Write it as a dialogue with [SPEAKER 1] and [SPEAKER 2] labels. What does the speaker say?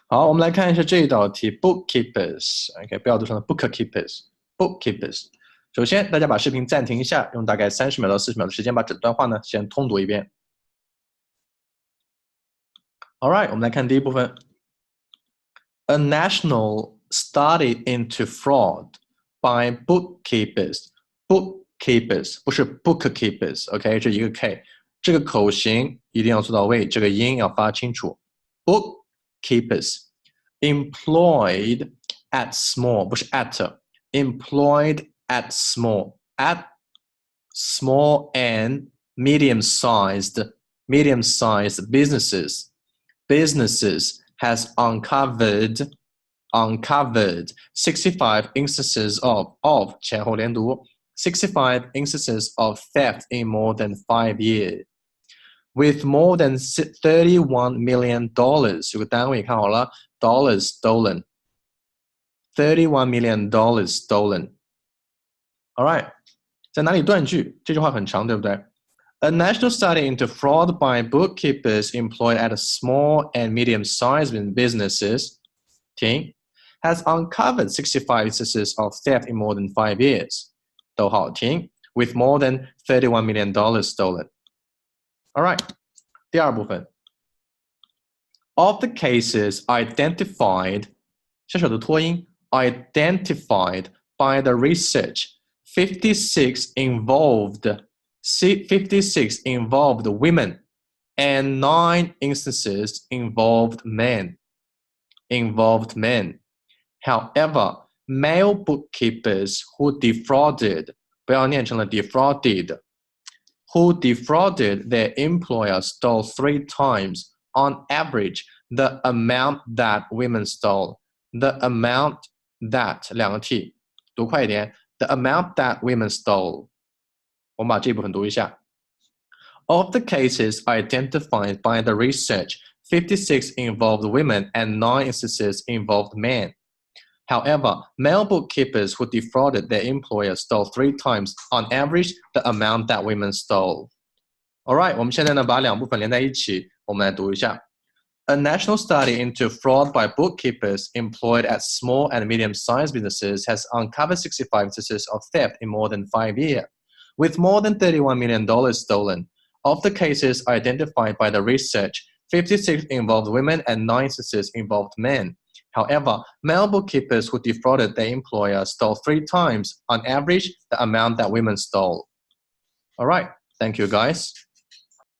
[SPEAKER 1] 好，我们来看一下这一道题 ，bookkeepers，OK， 不要读成 bookkeepers，bookkeepers。首先，大家把视频暂停一下，用大概30秒到40秒的时间把整段话呢先通读一遍。Alright， 我们来看第一部分。A national study into fraud by bookkeepers。bookkeepers 不是 bookkeepers，OK， 这一个 K， 这个口型一定要做到位，这个音要发清楚。bookkeepers employed at small 不是 at，employed at small and medium-sized businesses has uncovered 65 instances of 前后连读 65 instances of theft in more than 5 years with more than $31 million 有个单位看好了 dollars stolen $31 million stolen Alright 在哪里断句这句话很长对不对A national study into fraud by bookkeepers employed at small and medium-sized businesses has uncovered 65 instances of theft in more than 5 years. 逗号停 with more than $31 million stolen. Alright, 第二部分 Of the cases identified 小小的拖音 identified by the research, 56 involved women and 9 instances involved men. However, male bookkeepers who defrauded 不要念成了 defrauded who defrauded their employer stole 3 times on average the amount that women stole. The amount that 两个 t 读快一点 The amount that women stole. 我们把这部分读一下 Of the cases identified by the research, 56 involved women and 9 instances involved men. However, male bookkeepers who defrauded their employer stole 3 times on average the amount that women stole. Alright, 我们现在呢把两部分连在一起，我们来读一下。A national study into fraud by bookkeepers employed at small and medium-sized businesses has uncovered 65 instances of theft in more than 5 years, with more than $31 million stolen. Of the cases identified by the research, 56 involved women and 9 instances involved men. However, male bookkeepers who defrauded their employer stole 3 times, on average, the amount that women stole. All right, thank you guys.